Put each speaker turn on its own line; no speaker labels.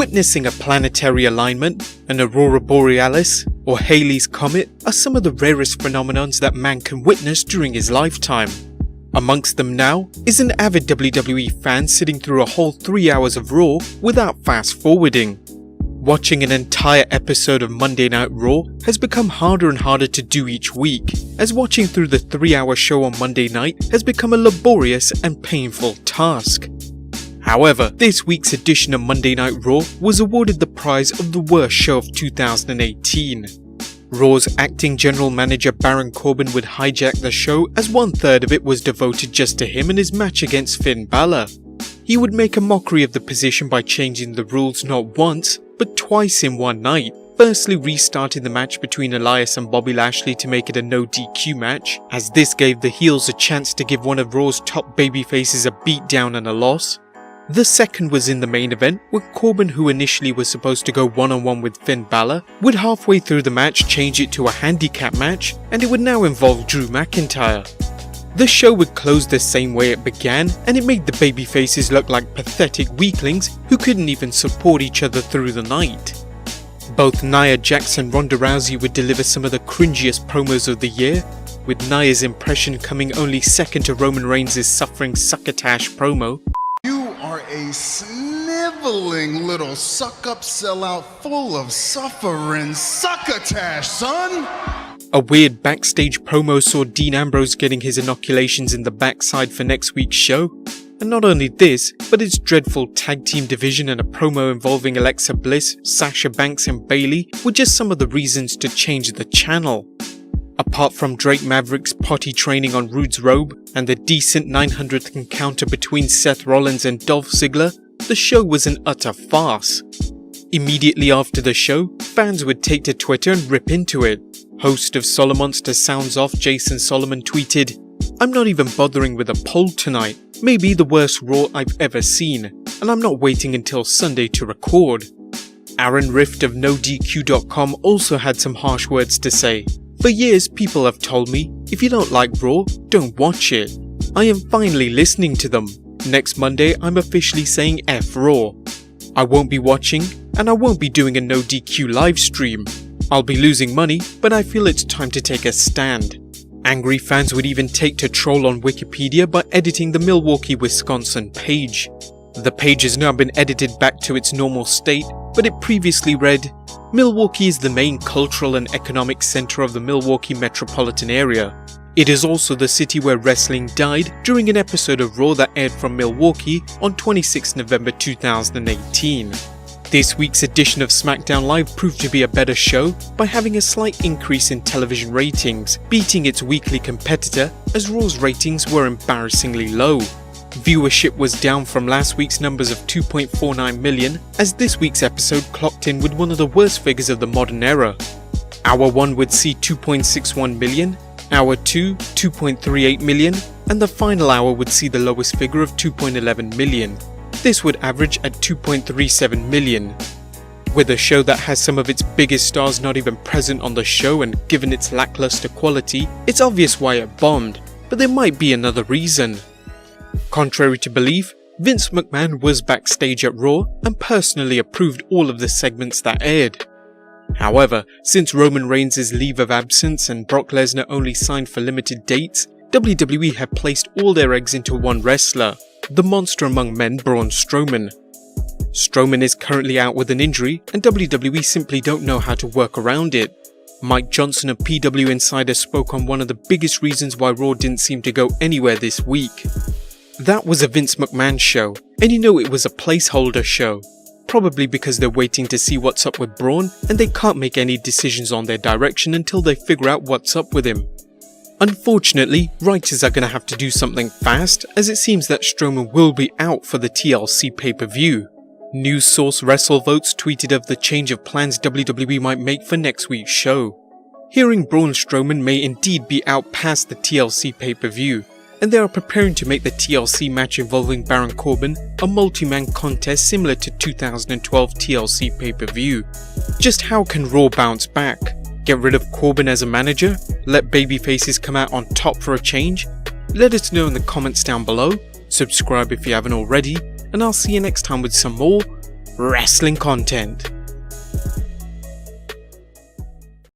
Witnessing a planetary alignment, an aurora borealis, or Halley's Comet are some of the rarest phenomenons that man can witness during his lifetime. Amongst them now is an avid WWE fan sitting through a whole 3 hours of Raw without fast forwarding. Watching an entire episode of Monday Night Raw has become harder and harder to do each week, as watching through the 3-hour show on Monday night has become a laborious and painful task. However, this week's edition of Monday Night Raw was awarded the prize of the worst show of 2018. Raw's acting general manager Baron Corbin would hijack the show, as 1/3 of it was devoted just to him and his match against Finn Balor. He would make a mockery of the position by changing the rules not once, but twice in one night. Firstly restarting the match between Elias and Bobby Lashley to make it a no DQ match, as this gave the heels a chance to give one of Raw's top babyfaces a beatdown and a loss. The second was in the main event, when Corbin, who initially was supposed to go one-on-one with Finn Balor, would halfway through the match change it to a handicap match, and it would now involve Drew McIntyre. The show would close the same way it began, and it made the babyfaces look like pathetic weaklings who couldn't even support each other through the night. Both Nia Jax and Ronda Rousey would deliver some of the cringiest promos of the year, with Nia's impression coming only second to Roman Reigns' suffering succotash promo.
You are a sniveling little suck-up sellout full of suffering succotash, son!
A weird backstage promo saw Dean Ambrose getting his inoculations in the backside for next week's show. And not only this, but its dreadful tag team division and a promo involving Alexa Bliss, Sasha Banks and Bayley were just some of the reasons to change the channel. Apart from Drake Maverick's potty training on Rude's robe and the decent 900th encounter between Seth Rollins and Dolph Ziggler, the show was an utter farce. Immediately after the show, fans would take to Twitter and rip into it. Host of Solomonster Sounds Off Jason Solomon tweeted, "I'm not even bothering with a poll tonight, maybe the worst Raw I've ever seen, and I'm not waiting until Sunday to record." Aaron Rift of NoDQ.com also had some harsh words to say. "For years people have told me, if you don't like Raw, don't watch it. I am finally listening to them. Next Monday I'm officially saying F Raw. I won't be watching, and I won't be doing a no DQ live stream. I'll be losing money, but I feel it's time to take a stand." Angry fans would even take to troll on Wikipedia by editing the Milwaukee, Wisconsin page. The page has now been edited back to its normal state, but it previously read, "Milwaukee is the main cultural and economic center of the Milwaukee metropolitan area. It is also the city where wrestling died during an episode of Raw that aired from Milwaukee on 26 November 2018. This week's edition of SmackDown Live proved to be a better show by having a slight increase in television ratings, beating its weekly competitor, as Raw's ratings were embarrassingly low. Viewership was down from last week's numbers of 2.49 million, as this week's episode clocked in with one of the worst figures of the modern era. Hour 1 would see 2.61 million, Hour 2, 2.38 million, and the final hour would see the lowest figure of 2.11 million. This would average at 2.37 million. With a show that has some of its biggest stars not even present on the show, and given its lackluster quality, it's obvious why it bombed, but there might be another reason. Contrary to belief, Vince McMahon was backstage at Raw and personally approved all of the segments that aired. However, since Roman Reigns' leave of absence and Brock Lesnar only signed for limited dates, WWE had placed all their eggs into one wrestler, the monster among men Braun Strowman. Strowman is currently out with an injury, and WWE simply don't know how to work around it. Mike Johnson of PW Insider spoke on one of the biggest reasons why Raw didn't seem to go anywhere this week. That was a Vince McMahon show, and you know it was a placeholder show. Probably because they're waiting to see what's up with Braun, and they can't make any decisions on their direction until they figure out what's up with him. Unfortunately, writers are going to have to do something fast, as it seems that Strowman will be out for the TLC pay-per-view. News source WrestleVotes tweeted of the change of plans WWE might make for next week's show. Hearing Braun Strowman may indeed be out past the TLC pay-per-view, and they are preparing to make the TLC match involving Baron Corbin a multi-man contest similar to 2012 TLC pay-per-view. Just how can Raw bounce back? Get rid of Corbin as a manager? Let babyfaces come out on top for a change? Let us know in the comments down below, subscribe if you haven't already, and I'll see you next time with some more wrestling content.